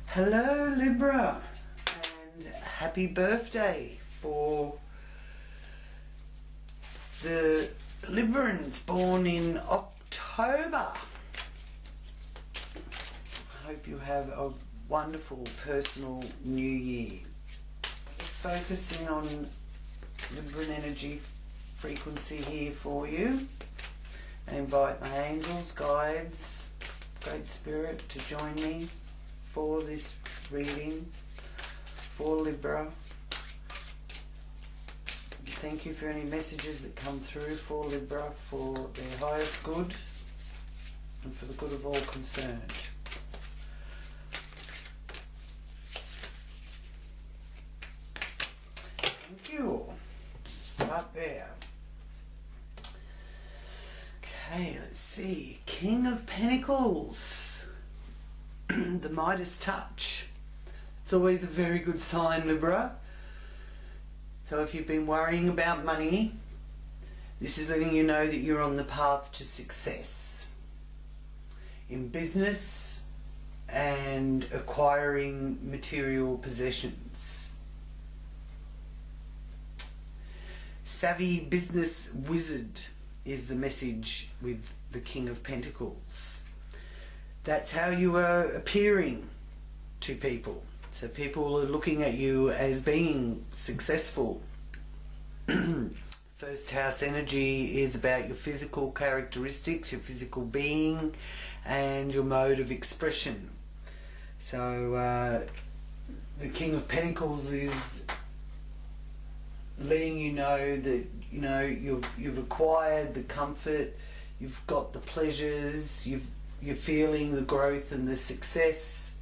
Hello Libra, and happy birthday for the Librans born in October. I hope you have a wonderful personal new year. Just focusing on Libran energy frequency here for you. I invite my angels, guides, Great Spirit to join me for this reading for Libra. Thank you for any messages that come through for Libra for their highest good and for the good of all concerned. Thank you. Start there. Okay, let's see. King of Pentacles. The Midas touch. It's always a very good sign, Libra. So if you've been worrying about money, this is letting you know that you're on the path to success in business and acquiring material possessions. Savvy business wizard is the message with the King of Pentacles. That's how you are appearing to people. So people are looking at you as being successful. First house energy is about your physical characteristics, your physical being, and your mode of expression. So the King of Pentacles is letting you know that you've acquired the comfort, you've got the pleasures, you're feeling the growth and the success.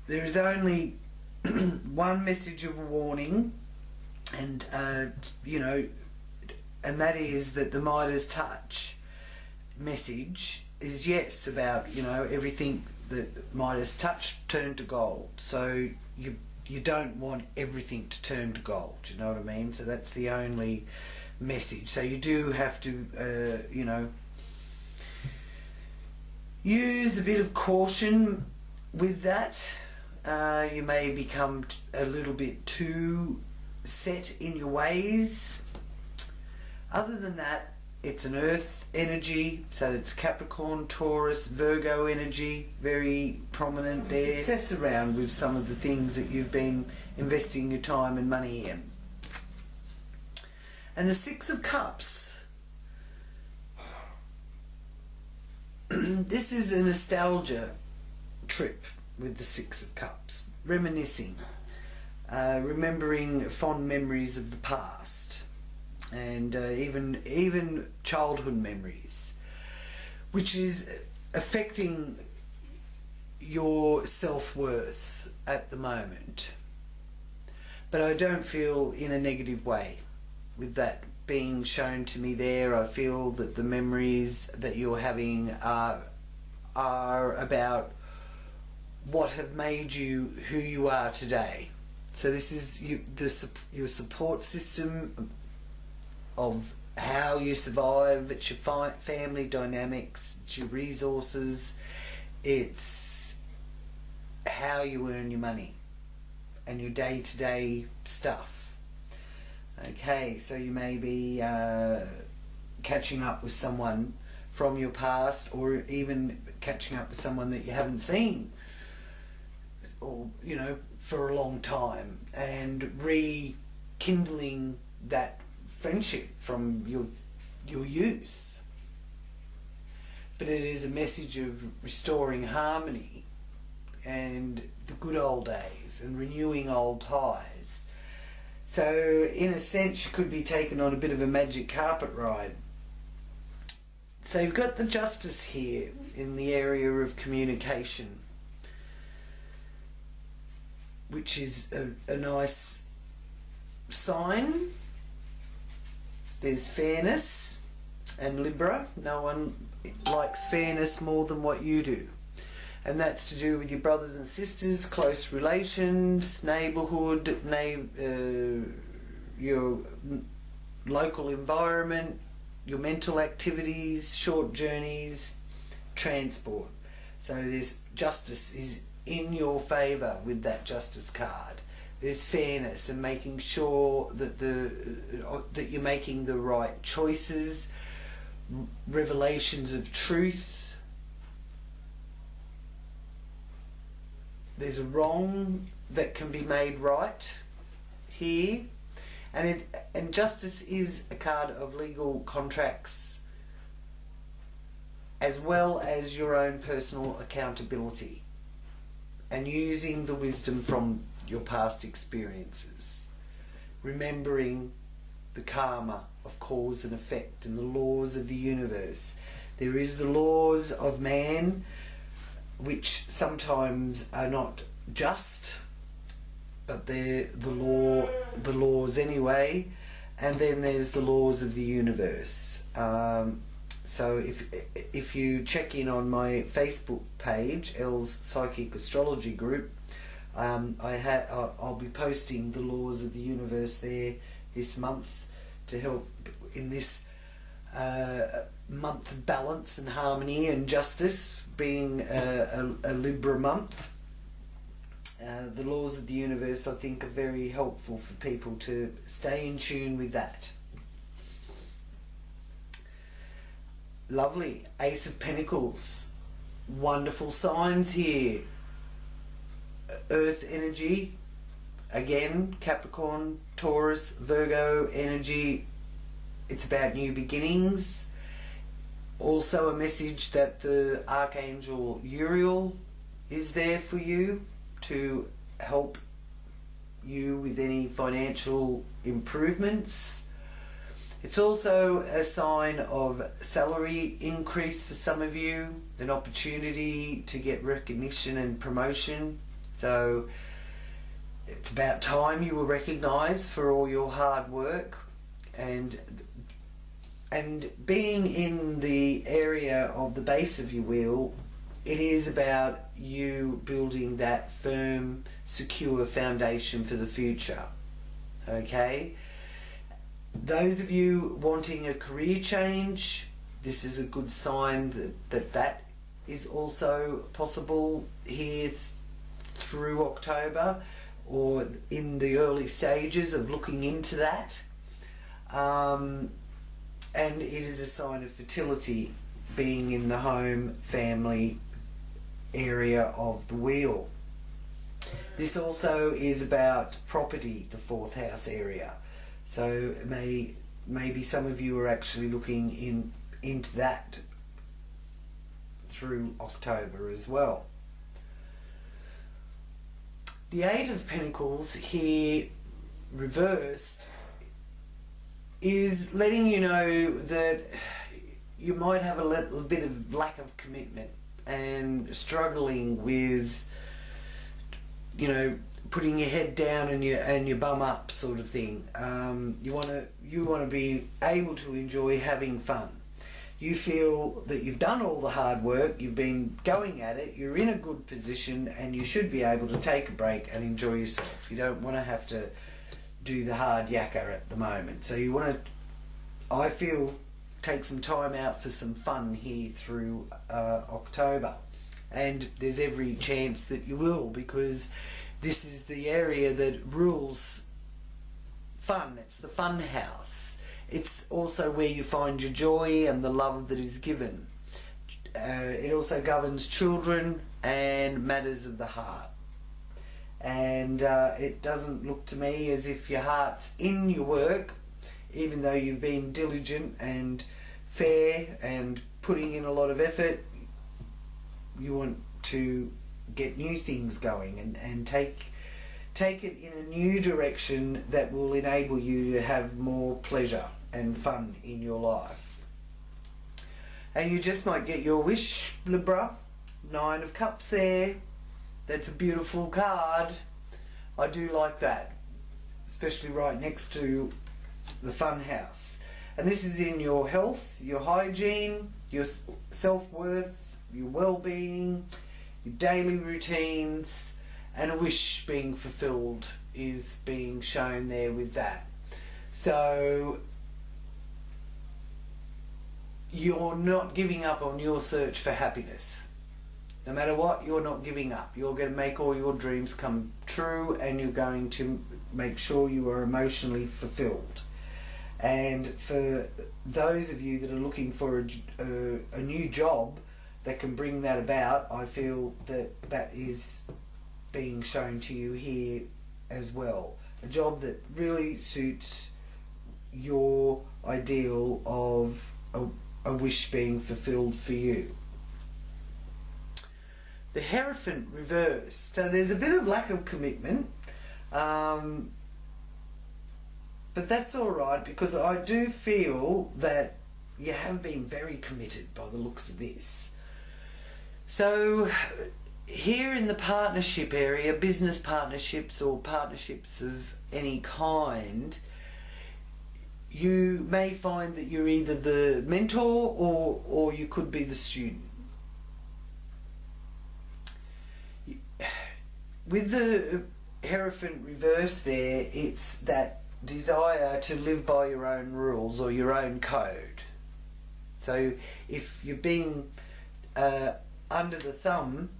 There is only one message of warning, and and that is that the Midas touch message is yes about everything that Midas touch turned to gold. So you don't want everything to turn to gold, you know what I mean? So that's the only message. So you do have to use a bit of caution with that. You may become a little bit too set in your ways. Other than that, it's an earth energy, so it's Capricorn, Taurus, Virgo energy, very prominent there. Success around with some of the things that you've been investing your time and money in. And the Six of Cups. This is a nostalgia trip with the Six of Cups. Reminiscing, remembering fond memories of the past. And even childhood memories, which is affecting your self-worth at the moment. But I don't feel in a negative way with that being shown to me there. I feel that the memories that you're having are about what have made you who you are today. So this is your support system of how you survive. It's your family dynamics, it's your resources, it's how you earn your money and your day-to-day stuff. Okay, so you may be catching up with someone from your past, or even catching up with someone that you haven't seen or for a long time, and rekindling that friendship from your youth. But it is a message of restoring harmony and the good old days and renewing old ties. So in a sense you could be taken on a bit of a magic carpet ride. So you've got the Justice here in the area of communication, which is a nice sign. There's fairness, and Libra, no one likes fairness more than what you do. And that's to do with your brothers and sisters, close relations, neighbourhood, your local environment, your mental activities, short journeys, transport. So there's justice is in your favour with that justice card. There's fairness and making sure that that you're making the right choices, revelations of truth. There's a wrong that can be made right here, and justice is a card of legal contracts as well as your own personal accountability and using the wisdom from your past experiences, remembering the karma of cause and effect and the laws of the universe. There is the laws of man, which sometimes are not just, but they're the laws anyway. And then there's the laws of the universe. So if you check in on my Facebook page, Elle's Psychic Astrology Group, I'll be posting the laws of the universe there this month to help in this month of balance and harmony and justice, being a Libra month. The laws of the universe, I think, are very helpful for people to stay in tune with that. Lovely. Ace of Pentacles. Wonderful signs here. Earth energy. Again, Capricorn, Taurus, Virgo energy. It's about new beginnings. Also a message that the Archangel Uriel is there for you to help you with any financial improvements. It's also a sign of salary increase for some of you, an opportunity to get recognition and promotion. So it's about time you were recognised for all your hard work, and being in the area of the base of your wheel, it is about you building that firm, secure foundation for the future. Okay? Those of you wanting a career change, this is a good sign that is also possible here through October, or in the early stages of looking into that. And it is a sign of fertility, being in the home, family area of the wheel. This also is about property, the 4th house area. So maybe some of you are actually looking into that through October as well. The 8 of Pentacles here reversed is letting you know that you might have a little bit of lack of commitment and struggling with, you know, putting your head down and your bum up sort of thing. You want to be able to enjoy having fun. You feel that you've done all the hard work, you've been going at it, you're in a good position, and you should be able to take a break and enjoy yourself. You don't want to have to do the hard yakka at the moment. So you want to, I feel, take some time out for some fun here through October. And there's every chance that you will, because this is the area that rules fun. It's the fun house. It's also where you find your joy and the love that is given. It also governs children and matters of the heart. And it doesn't look to me as if your heart's in your work, even though you've been diligent and fair and putting in a lot of effort. You want to get new things going and take it in a new direction that will enable you to have more pleasure and fun in your life. And you just might get your wish, Libra. 9 of Cups there. That's a beautiful card. I do like that, especially right next to the fun house. And this is in your health, your hygiene, your self-worth, your well-being, your daily routines, and a wish being fulfilled is being shown there with that. So you're not giving up on your search for happiness. No matter what, you're not giving up. You're going to make all your dreams come true, and you're going to make sure you are emotionally fulfilled. And for those of you that are looking for a new job that can bring that about, I feel that that is being shown to you here as well. A job that really suits your ideal of a wish being fulfilled for you. The Hierophant reversed. So there's a bit of lack of commitment. But that's alright, because I do feel that you have been very committed by the looks of this. So here in the partnership area, business partnerships or partnerships of any kind, you may find that you're either the mentor or you could be the student. With the Hierophant reverse there, it's that desire to live by your own rules or your own code. So if you're being under the thumb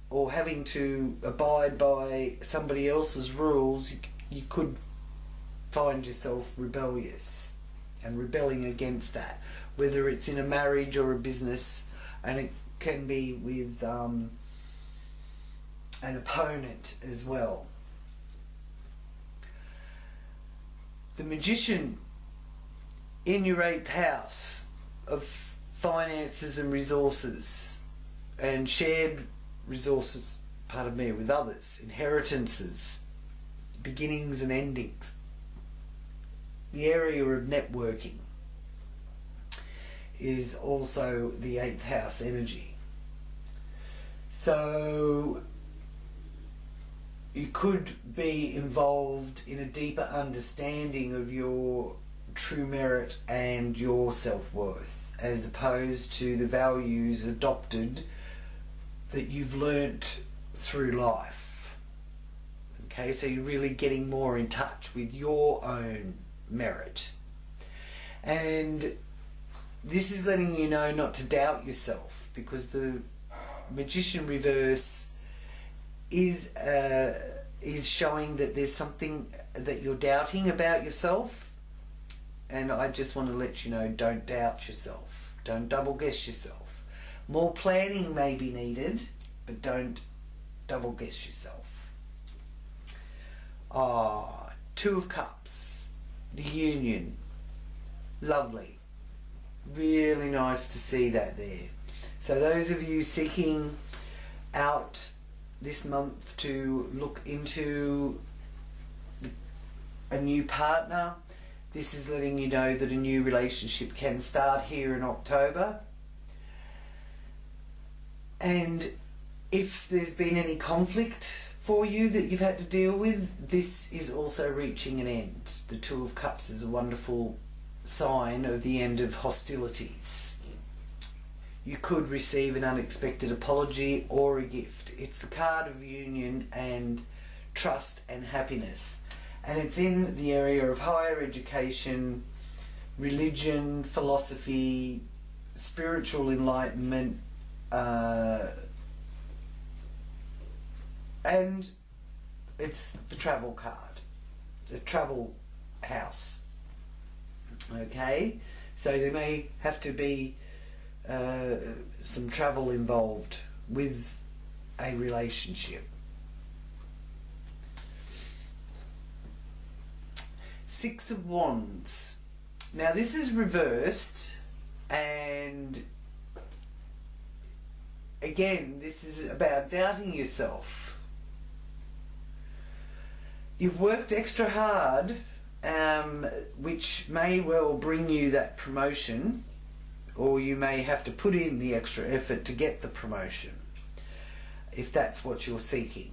or having to abide by somebody else's rules, you could find yourself rebellious and rebelling against that, whether it's in a marriage or a business, and it can be with an opponent as well. The Magician in your 8th house of finances and resources and shared resources, pardon me, with others, inheritances, beginnings and endings. The area of networking is also the 8th house energy. So you could be involved in a deeper understanding of your true merit and your self-worth, as opposed to the values adopted that you've learnt through life. Okay, so you're really getting more in touch with your own merit. And this is letting you know not to doubt yourself, because the Magician reverse is showing that there's something that you're doubting about yourself. And I just want to let you know, don't doubt yourself. Don't double guess yourself. More planning may be needed, but don't double guess yourself. Two of Cups, the union. Lovely. Really nice to see that there. So those of you seeking out this month to look into a new partner, this is letting you know that a new relationship can start here in October. And if there's been any conflict for you that you've had to deal with, this is also reaching an end. The Two of Cups is a wonderful sign of the end of hostilities. You could receive an unexpected apology or a gift. It's the card of union and trust and happiness. And it's in the area of higher education, religion, philosophy, spiritual enlightenment, and it's the travel card, the travel house. Okay, so there may have to be some travel involved with a relationship. Six of Wands. Now this is reversed, and again this is about doubting yourself. You've worked extra hard, which may well bring you that promotion, or you may have to put in the extra effort to get the promotion, if that's what you're seeking.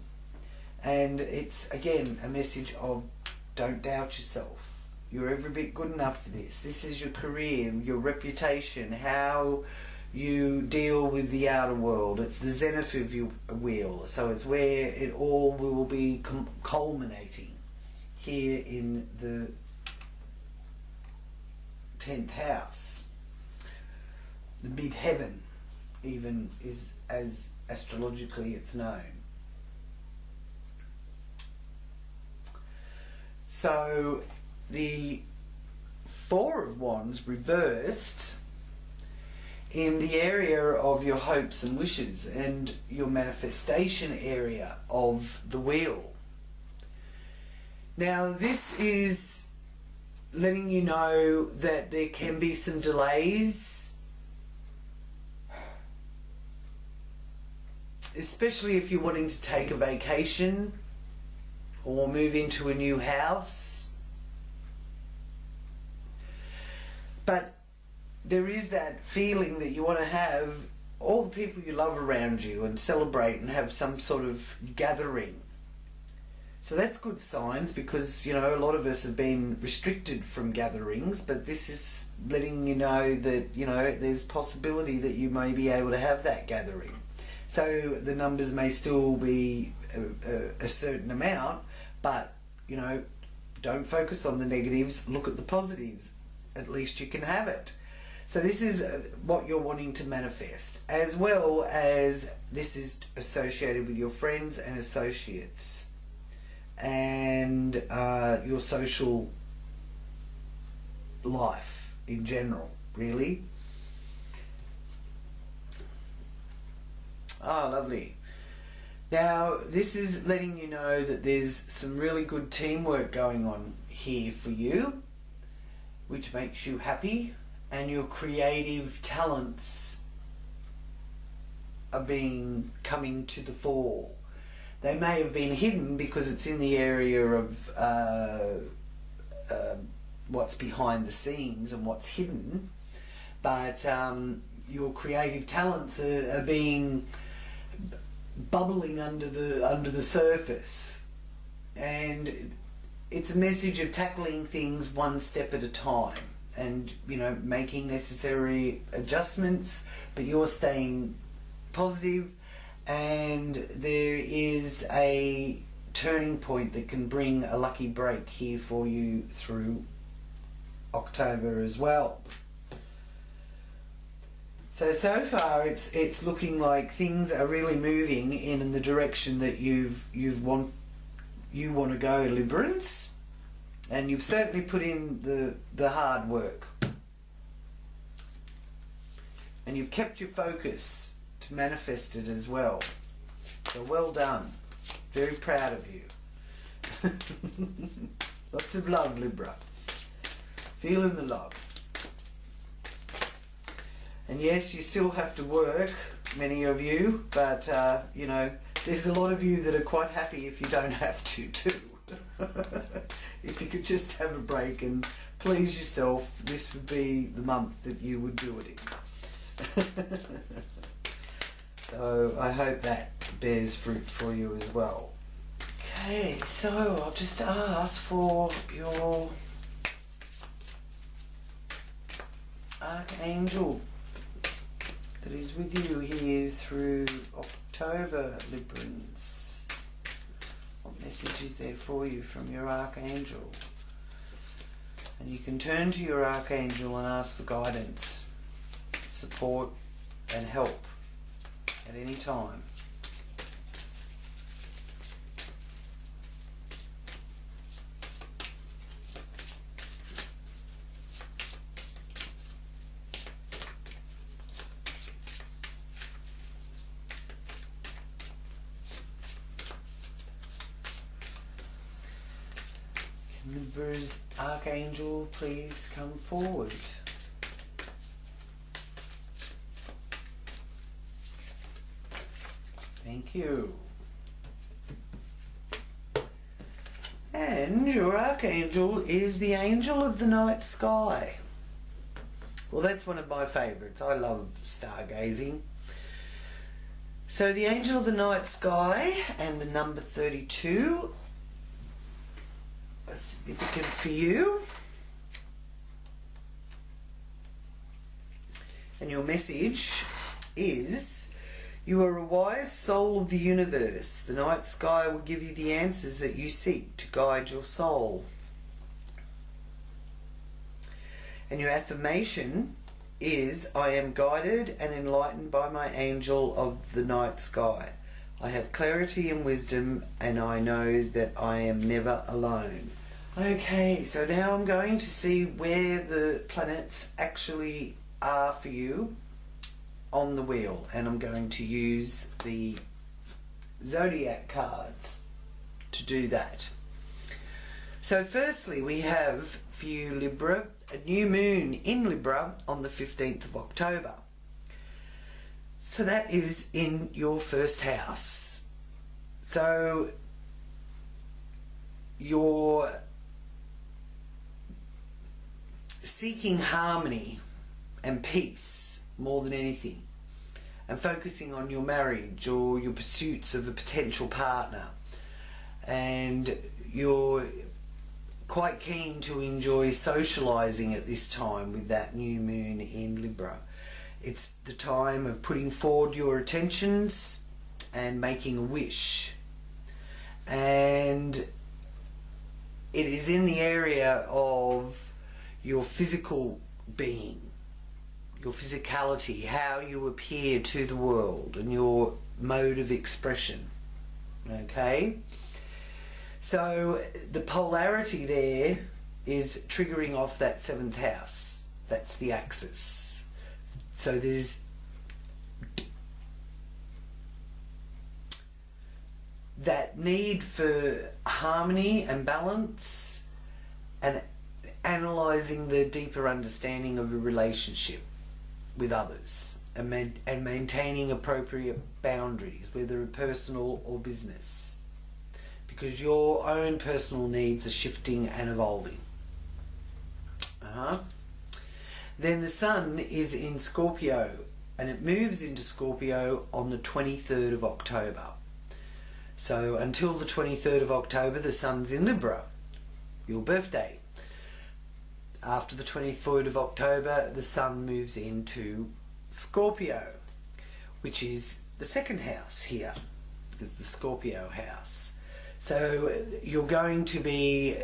And it's again a message of don't doubt yourself. You're every bit good enough for this. This is your career, your reputation, how you deal with the outer world. It's the zenith of your wheel, so it's where it all will be culminating here in the 10th house. the midheaven, even, is as astrologically it's known. So the Four of Wands reversed in the area of your hopes and wishes and your manifestation area of the wheel. Now this is letting you know that there can be some delays, especially if you're wanting to take a vacation or move into a new house. But there is that feeling that you want to have all the people you love around you and celebrate and have some sort of gathering. So that's good signs, because, you know, a lot of us have been restricted from gatherings, but this is letting you know that, you know, there's possibility that you may be able to have that gathering. So the numbers may still be a certain amount, but, you know, don't focus on the negatives, look at the positives. At least you can have it. So this is what you're wanting to manifest, as well as this is associated with your friends and associates and your social life in general, really. Oh, lovely. Now, this is letting you know that there's some really good teamwork going on here for you, which makes you happy, and your creative talents are coming to the fore. They may have been hidden because it's in the area of what's behind the scenes and what's hidden, but your creative talents are being bubbling under the surface, and it's a message of tackling things one step at a time, and, you know, making necessary adjustments, but you're staying positive, and there is a turning point that can bring a lucky break here for you through October as well. So far it's looking like things are really moving in the direction that you want to go, Librans, and you've certainly put in the hard work, and you've kept your focus to manifest it as well. So well done. Very proud of you. Lots of love, Libra. Feeling the love. And yes, you still have to work, many of you, but you know, there's a lot of you that are quite happy if you don't have to too. If you could just have a break and please yourself, this would be the month that you would do it in. So I hope that bears fruit for you as well. Okay, so I'll just ask for your Archangel that is with you here through October, Librans. What message is there for you from your Archangel? And you can turn to your Archangel and ask for guidance, support and help at any time. Libra's Archangel, please come forward. Thank you. And your Archangel is the Angel of the Night Sky. Well, that's one of my favourites. I love stargazing. So the Angel of the Night Sky and the number 32 are significant for you. And your message is: you are a wise soul of the universe. The night sky will give you the answers that you seek to guide your soul. And your affirmation is, I am guided and enlightened by my angel of the night sky. I have clarity and wisdom, and I know that I am never alone. Okay, so now I'm going to see where the planets actually are for you on the wheel, and I'm going to use the Zodiac cards to do that. So firstly, we have for you, Libra, a new moon in Libra on the 15th of October. So that is in your first house. So you're seeking harmony and peace more than anything, and focusing on your marriage or your pursuits of a potential partner, and you're quite keen to enjoy socializing at this time with that new moon in Libra. It's the time of putting forward your intentions and making a wish, and it is in the area of your physical being, your physicality, how you appear to the world, and your mode of expression. Okay? So the polarity there is triggering off that 7th house. That's the axis. So there's that need for harmony and balance, and analysing the deeper understanding of a relationship with others, and maintaining appropriate boundaries, whether personal or business, because your own personal needs are shifting and evolving. Then the Sun is in Scorpio, and it moves into Scorpio on the 23rd of October. So until the 23rd of October, the Sun's in Libra, your birthday. After the 23rd of October, the Sun moves into Scorpio, which is the 2nd house here, is the Scorpio house. So you're going to be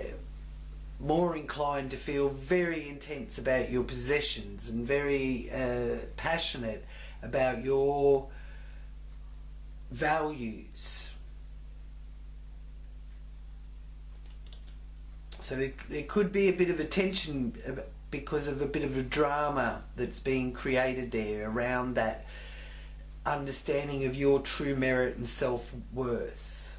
more inclined to feel very intense about your possessions, and very passionate about your values. So there could be a bit of a tension because of a bit of a drama that's being created there around that understanding of your true merit and self-worth,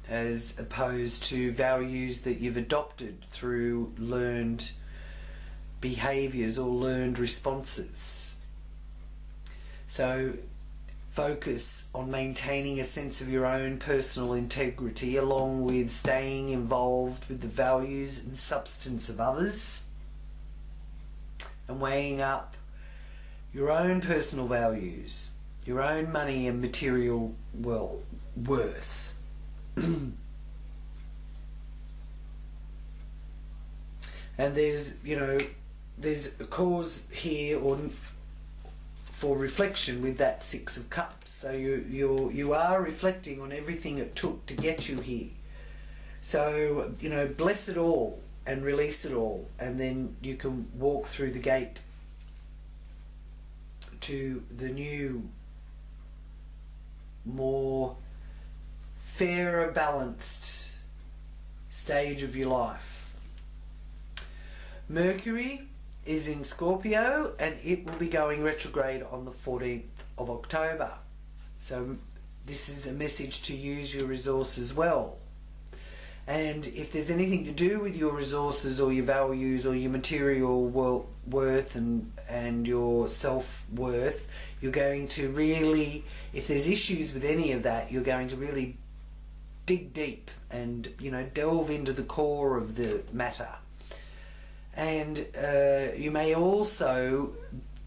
as opposed to values that you've adopted through learned behaviours or learned responses. So focus on maintaining a sense of your own personal integrity, along with staying involved with the values and substance of others, and weighing up your own personal values, your own money and material worth. And there's a cause here for reflection with that 6 of Cups. So you are reflecting on everything it took to get you here. So bless it all and release it all, and then you can walk through the gate to the new, more fairer, balanced stage of your life. Mercury is in Scorpio, and it will be going retrograde on the 14th of October. So this is a message to use your resources well. And if there's anything to do with your resources or your values or your material worth and your self-worth, you're going to really, if there's issues with any of that, you're going to really dig deep and delve into the core of the matter. And you may also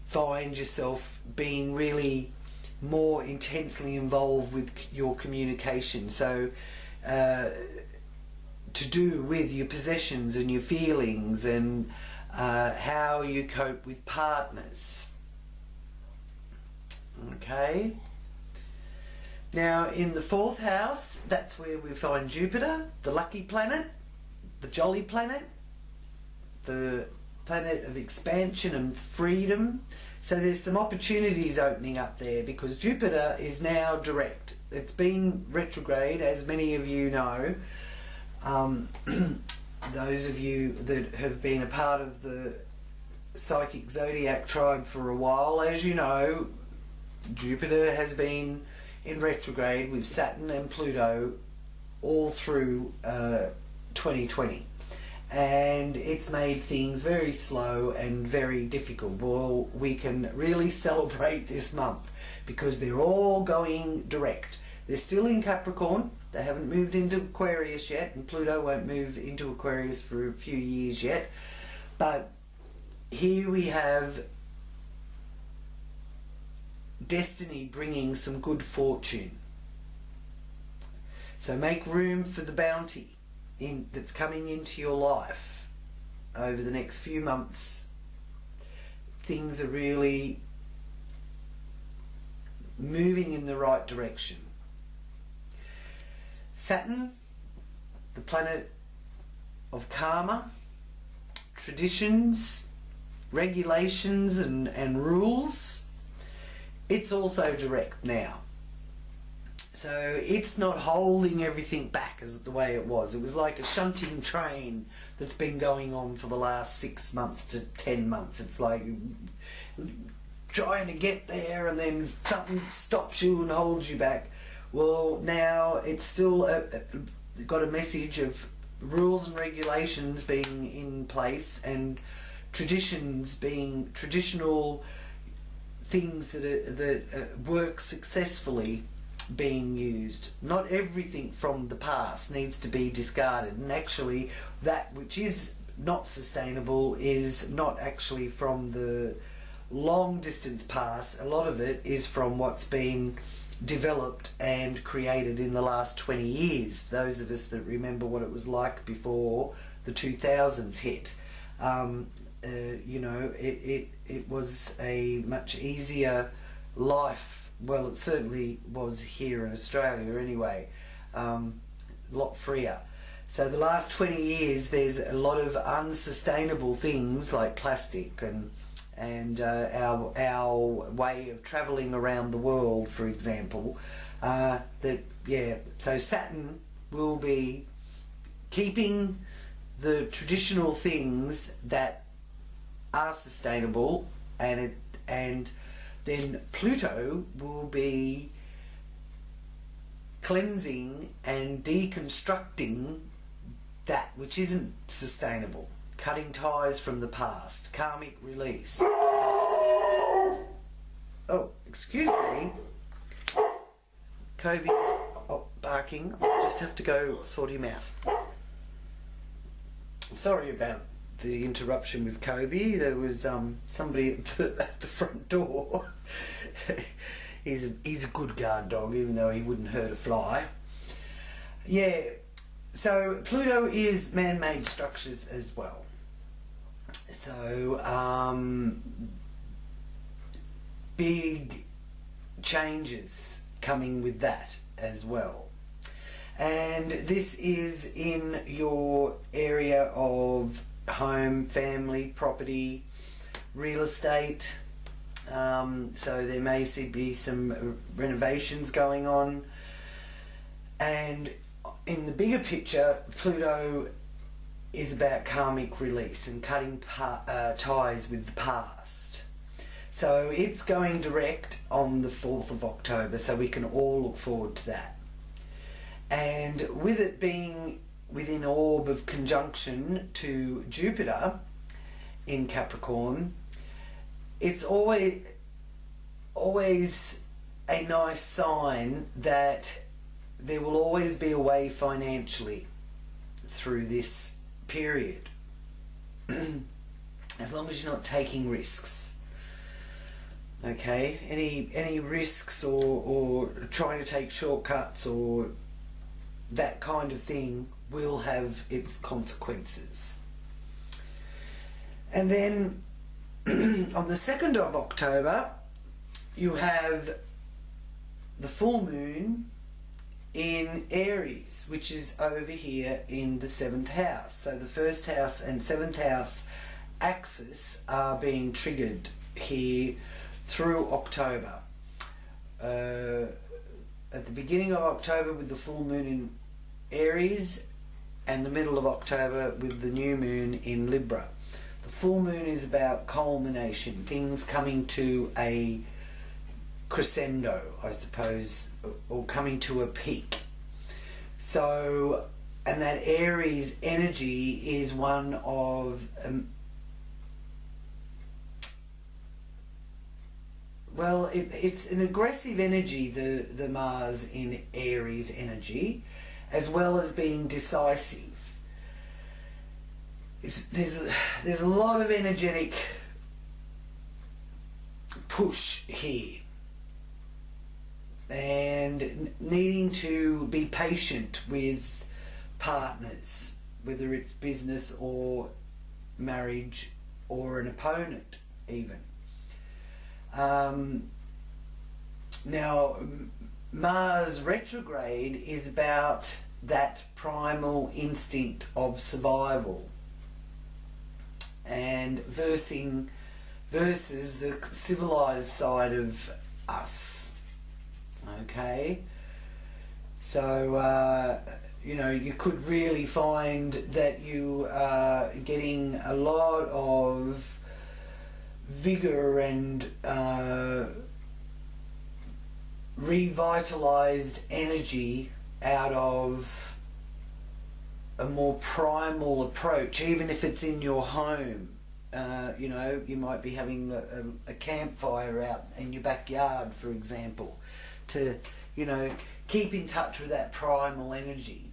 find yourself being really more intensely involved with your communication. So to do with your possessions and your feelings, and how you cope with partners. Okay. Now in the 4th house, that's where we find Jupiter, the lucky planet, the jolly planet, the planet of expansion and freedom. So there's some opportunities opening up there because Jupiter is now direct. It's been retrograde, as many of you know. Those of you that have been a part of the Psychic Zodiac Tribe for a while, as you know, Jupiter has been in retrograde with Saturn and Pluto all through 2020. And it's made things very slow and very difficult. Well, we can really celebrate this month because they're all going direct. They're still in Capricorn. They haven't moved into Aquarius yet, and Pluto won't move into Aquarius for a few years yet. But here we have destiny bringing some good fortune. So make room for the bounty that's coming into your life over the next few months. Things are really moving in the right direction. Saturn, the planet of karma, traditions, regulations and rules, it's also direct now. So it's not holding everything back as the way it was. It was like a shunting train that's been going on for the last 6 months to 10 months. It's like trying to get there and then something stops you and holds you back. Well, now it's still got a message of rules and regulations being in place and traditions being traditional things that work successfully being used. Not everything from the past needs to be discarded, and actually that which is not sustainable is not actually from the long distance past. A lot of it is from what's been developed and created in the last 20 years. Those of us that remember what it was like before the 2000s hit, you know, it was a much easier life. Well, it certainly was here in Australia anyway, a lot freer. So the last 20 years there's a lot of unsustainable things like plastic and our way of travelling around the world, for example, so Saturn will be keeping the traditional things that are sustainable, and then Pluto will be cleansing and deconstructing that which isn't sustainable, cutting ties from the past, karmic release. Oh, excuse me. Kobe's barking. I just have to go sort him out. Sorry about the interruption with Kobe. There was somebody at the front door. He's a good guard dog, even though he wouldn't hurt a fly. Yeah, so Pluto is man-made structures as well. So big changes coming with that as well. And this is in your area of home, family, property, real estate. So there may be some renovations going on. And in the bigger picture, Pluto is about karmic release and cutting ties with the past. So it's going direct on the 4th of October, so we can all look forward to that. And with it being within orb of conjunction to Jupiter in Capricorn, it's always a nice sign that there will always be a way financially through this period, as long as you're not taking risks. Okay, any risks or trying to take shortcuts or that kind of thing will have its consequences. And then on the 2nd of October you have the full moon in Aries, which is over here in the 7th house. So the 1st house and 7th house axis are being triggered here through October. At the beginning of October with the full moon in Aries, and the middle of October with the new moon in Libra. The full moon is about culmination, things coming to a crescendo, I suppose, or coming to a peak. So, and that Aries energy is one of well, it's an aggressive energy, the Mars in Aries energy, as well as being decisive. There's a lot of energetic push here, and needing to be patient with partners, whether it's business or marriage or an opponent even. Now, Mars retrograde is about that primal instinct of survival, and versus the civilized side of us. Okay, so you know, you could really find that you are getting a lot of vigor and revitalized energy out of a more primal approach, even if it's in your home. You know, you might be having a campfire out in your backyard, for example, to, you know, keep in touch with that primal energy.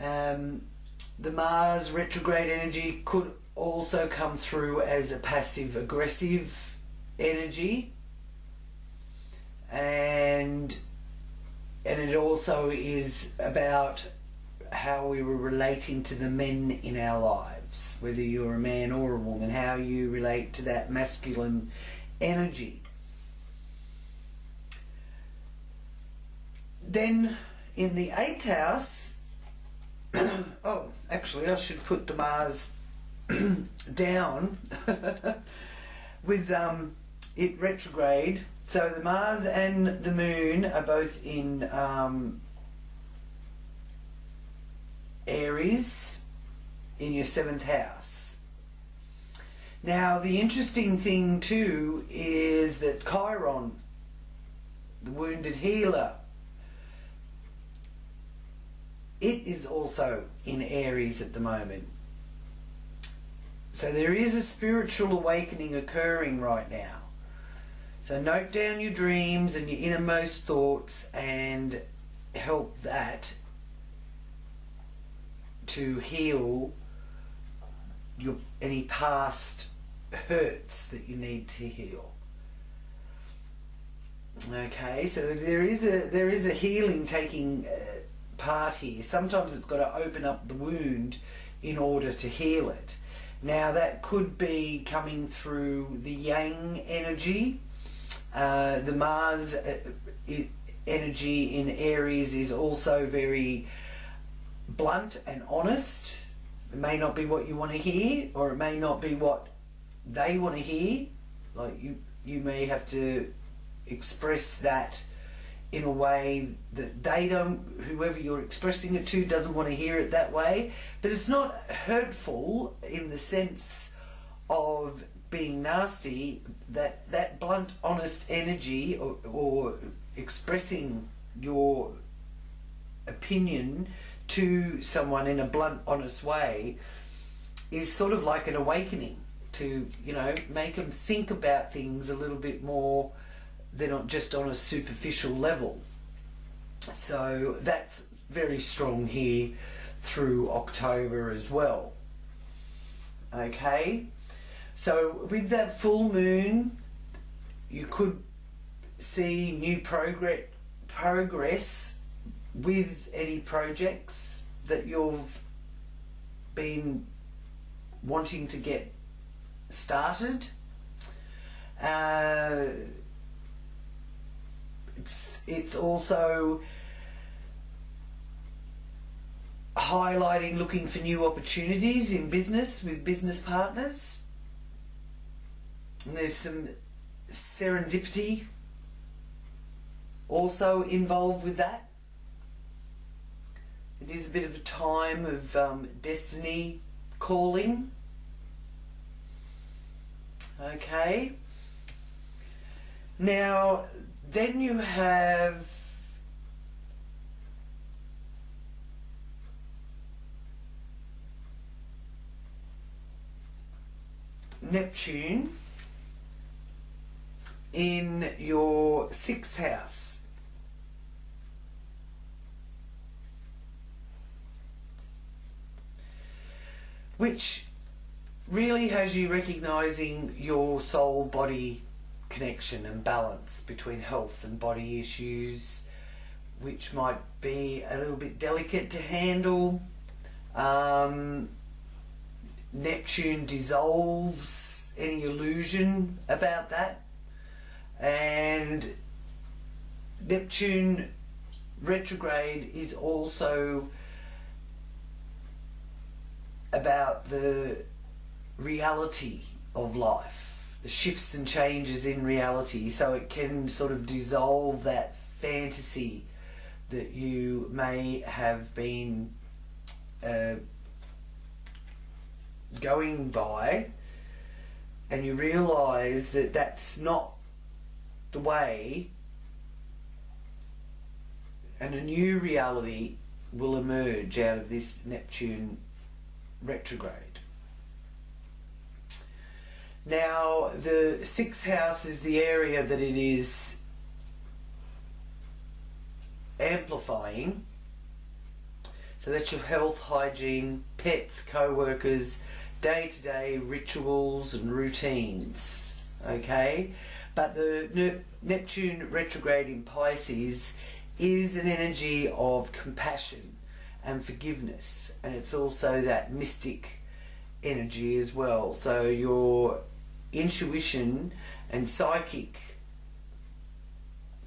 The Mars retrograde energy could also come through as a passive aggressive energy, and it also is about how we were relating to the men in our lives, whether you're a man or a woman, how you relate to that masculine energy. Then in the 8th house, oh, actually I should put the Mars down with it retrograde. So the Mars and the Moon are both in Aries in your 7th house. Now the interesting thing too is that Chiron, the wounded healer, it is also in Aries at the moment. So there is a spiritual awakening occurring right now. So note down your dreams and your innermost thoughts and help that to heal your any past hurts that you need to heal. Okay, so there is a healing taking part here. Sometimes it's got to open up the wound in order to heal it. Now that could be coming through the Yang energy. The Mars energy in Aries is also very blunt and honest. It may not be what you want to hear, or it may not be what they want to hear. Like you may have to express that in a way that they don't, whoever you're expressing it to doesn't want to hear it that way. But it's not hurtful in the sense of being nasty. That blunt, honest energy, or expressing your opinion to someone in a blunt, honest way, is sort of like an awakening to, you know, make them think about things a little bit more. They're not just on a superficial level. So that's very strong here through October as well. Okay, so with that full moon, you could see new progress with any projects that you've been wanting to get started. It's also highlighting looking for new opportunities in business with business partners. And there's some serendipity also involved with that. It is a bit of a time of destiny calling. Okay. Now, then you have Neptune in your 6th house. Which really has you recognizing your soul-body connection and balance between health and body issues, which might be a little bit delicate to handle. Neptune dissolves any illusion about that, and Neptune retrograde is also about the reality of life, the shifts and changes in reality, so it can sort of dissolve that fantasy that you may have been going by, and you realise that that's not the way, and a new reality will emerge out of this Neptune retrograde. Now, the 6th house is the area that it is amplifying. So that's your health, hygiene, pets, co-workers, day-to-day rituals and routines. Okay? But the Neptune retrograde in Pisces is an energy of compassion and forgiveness, and it's also that mystic energy as well. So your intuition and psychic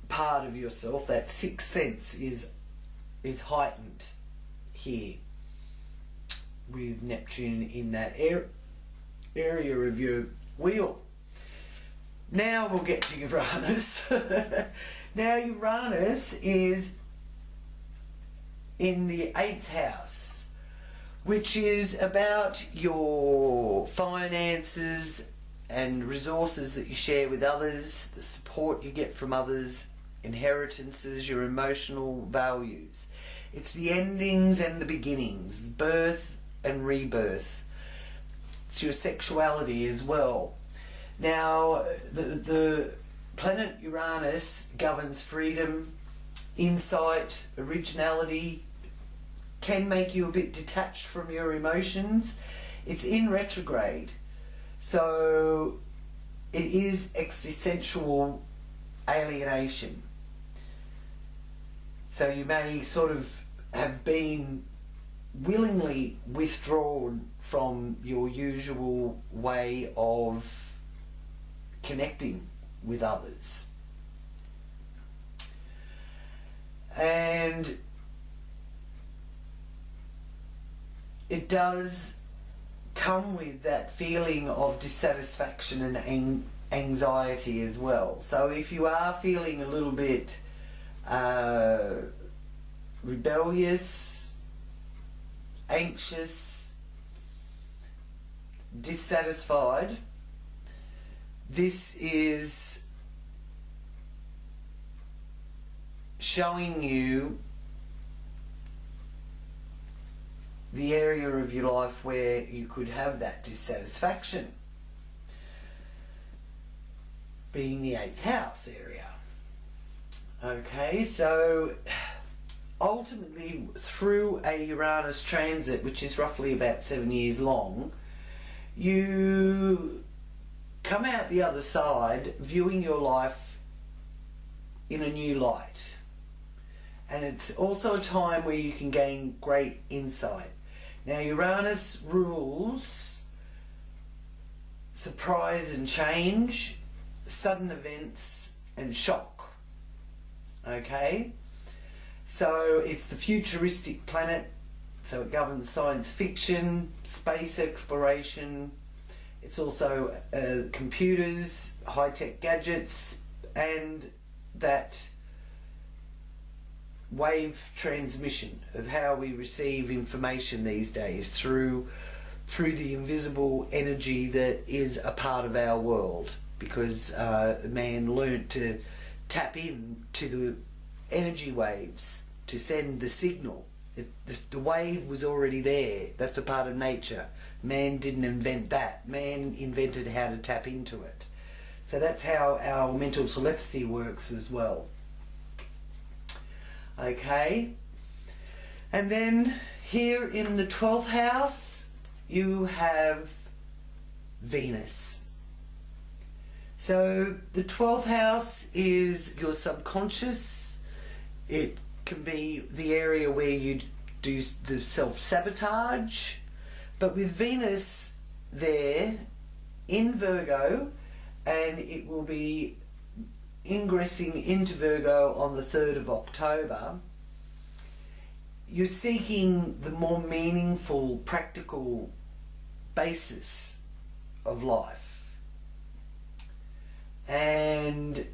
part of yourself, that 6th sense, is heightened here with Neptune in that area of your wheel. Now we'll get to Uranus. Now Uranus is in the 8th house, which is about your finances and resources that you share with others, the support you get from others, inheritances, your emotional values. It's the endings and the beginnings, birth and rebirth. It's your sexuality as well. Now, the planet Uranus governs freedom, insight, originality, can make you a bit detached from your emotions. It's in retrograde, so it is existential alienation. So you may sort of have been willingly withdrawn from your usual way of connecting with others. And it does come with that feeling of dissatisfaction and anxiety as well. So if you are feeling a little bit rebellious, anxious, dissatisfied, this is showing you the area of your life where you could have that dissatisfaction, being the 8th house area. Okay, so ultimately through a Uranus transit, which is roughly about 7 years long, you come out the other side viewing your life in a new light. And it's also a time where you can gain great insight. Now, Uranus rules surprise and change, sudden events and shock. Okay? So it's the futuristic planet, So it governs science fiction, space exploration. It's also computers, high-tech gadgets, and that wave transmission of how we receive information these days through the invisible energy that is a part of our world, because man learnt to tap in to the energy waves to send the signal. The wave was already there. That's a part of nature. Man didn't invent that. Man invented how to tap into it. So that's how our mental telepathy works as well. Okay. And then here in the 12th house, you have Venus. So the 12th house is your subconscious. It can be the area where you do the self-sabotage. But with Venus there in Virgo, and it will be ingressing into Virgo on the 3rd of October, you're seeking the more meaningful, practical basis of life. And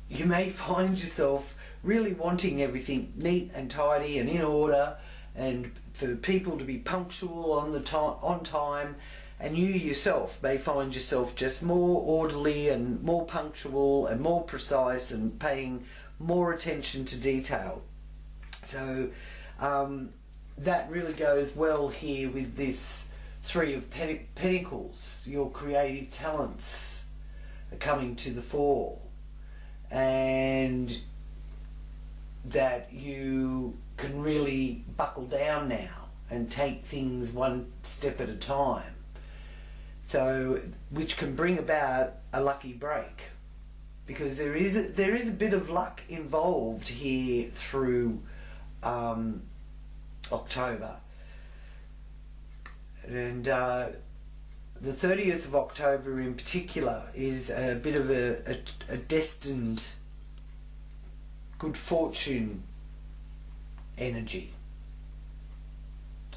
you may find yourself really wanting everything neat and tidy and in order, and for people to be punctual on time, and you yourself may find yourself just more orderly and more punctual and more precise and paying more attention to detail. So that really goes well here with this Three of Pentacles. Your creative talents are coming to the fore, and that you can really buckle down now and take things one step at a time. So, which can bring about a lucky break, because there is a bit of luck involved here through October. And the 30th of October in particular is a bit of a destined good fortune energy.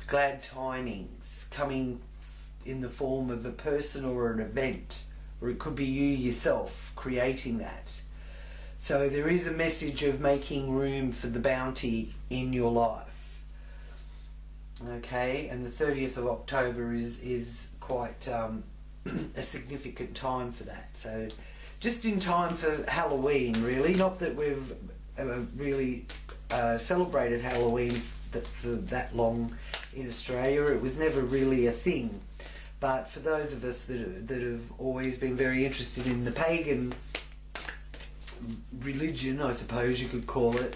Glad tidings coming in the form of a person or an event, or it could be you yourself creating that. So there is a message of making room for the bounty in your life. Okay, and the 30th of October is quite a significant time for that. So just in time for Halloween, really. Not that we've really celebrated Halloween for that long in Australia. It was never really a thing. But for those of us that have always been very interested in the pagan religion, I suppose you could call it,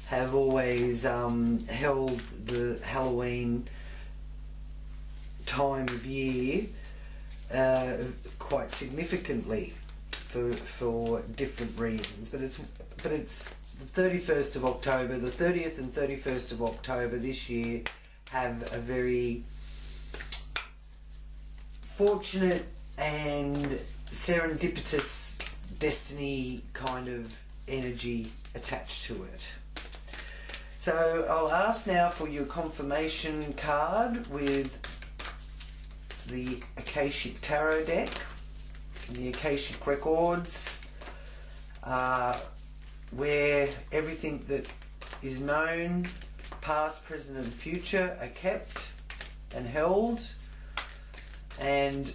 have always held the Halloween time of year quite significantly for different reasons. But it's the 31st of October, the 30th and 31st of October this year have a very fortunate and serendipitous destiny kind of energy attached to it. So I'll ask now for your confirmation card with the Akashic Tarot deck, the Akashic Records, where everything that is known, past, present and future, are kept and held. And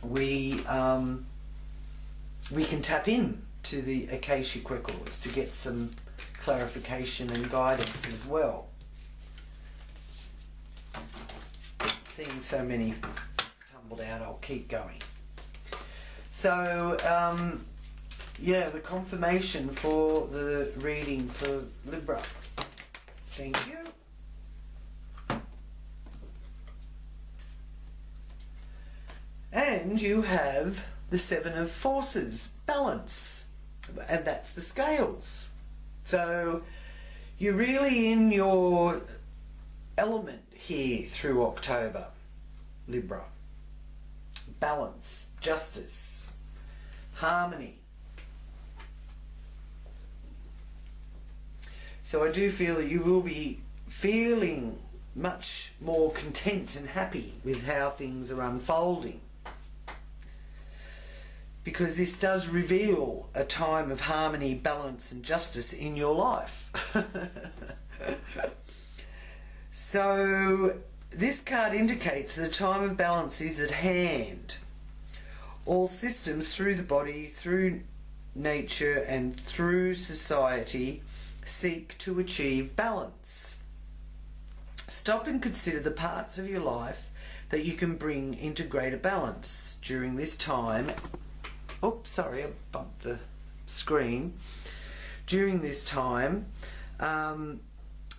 we can tap in to the Akashic Records to get some clarification and guidance as well. Seeing so many tumbled out, I'll keep going. So yeah, the confirmation for the reading for Libra. Thank you. And you have the Seven of Forces, balance, and that's the scales. So you're really in your element here through October, Libra. Balance, justice, harmony. So I do feel that you will be feeling much more content and happy with how things are unfolding, because this does reveal a time of harmony, balance and justice in your life. So this card indicates the time of balance is at hand. All systems through the body, through nature and through society seek to achieve balance. Stop and consider the parts of your life that you can bring into greater balance during this time. Oops, sorry, I bumped the screen. During this time,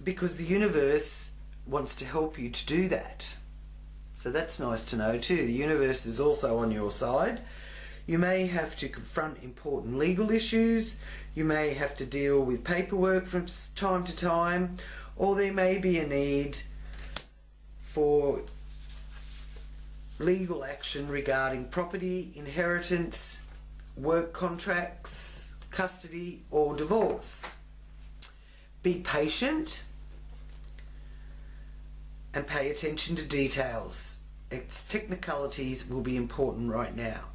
because the universe wants to help you to do that. So that's nice to know too. The universe is also on your side. You may have to confront important legal issues. You may have to deal with paperwork from time to time, or there may be a need for legal action regarding property, inheritance, work contracts, custody or divorce. Be patient and pay attention to details. Its technicalities will be important right now.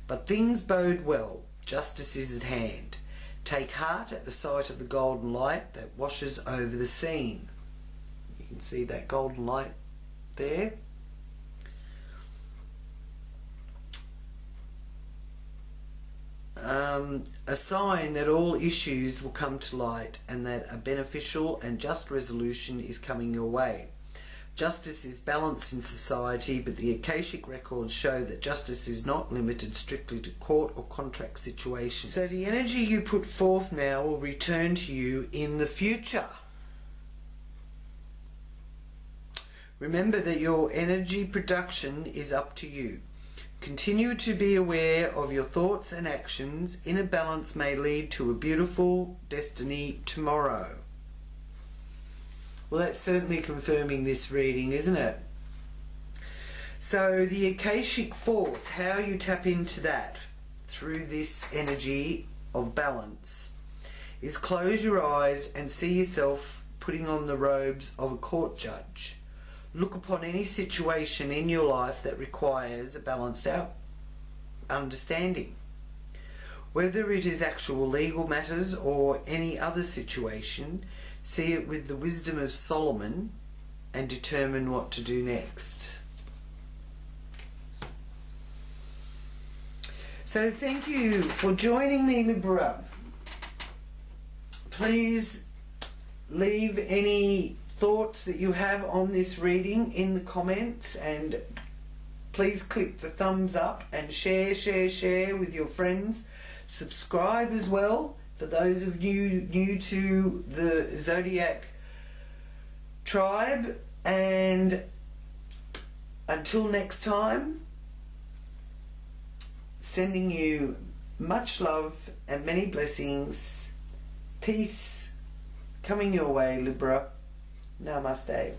But things bode well. Justice is at hand. Take heart at the sight of the golden light that washes over the scene. You can see that golden light there. A sign that all issues will come to light and that a beneficial and just resolution is coming your way. Justice is balanced in society, but the Akashic records show that justice is not limited strictly to court or contract situations. So the energy you put forth now will return to you in the future. Remember that your energy production is up to you. Continue to be aware of your thoughts and actions. Inner balance may lead to a beautiful destiny tomorrow. Well, that's certainly confirming this reading, isn't it? So the Akashic force, how you tap into that through this energy of balance, is close your eyes and see yourself putting on the robes of a court judge. Look upon any situation in your life that requires a balanced out understanding. Whether it is actual legal matters or any other situation, see it with the wisdom of Solomon and determine what to do next. So thank you for joining me, Libra. Please leave any thoughts that you have on this reading in the comments, and please click the thumbs up and share with your friends. Subscribe as well for those of you new to the Zodiac Tribe, and until next time, sending you much love and many blessings. Peace coming your way, Libra. Namaste.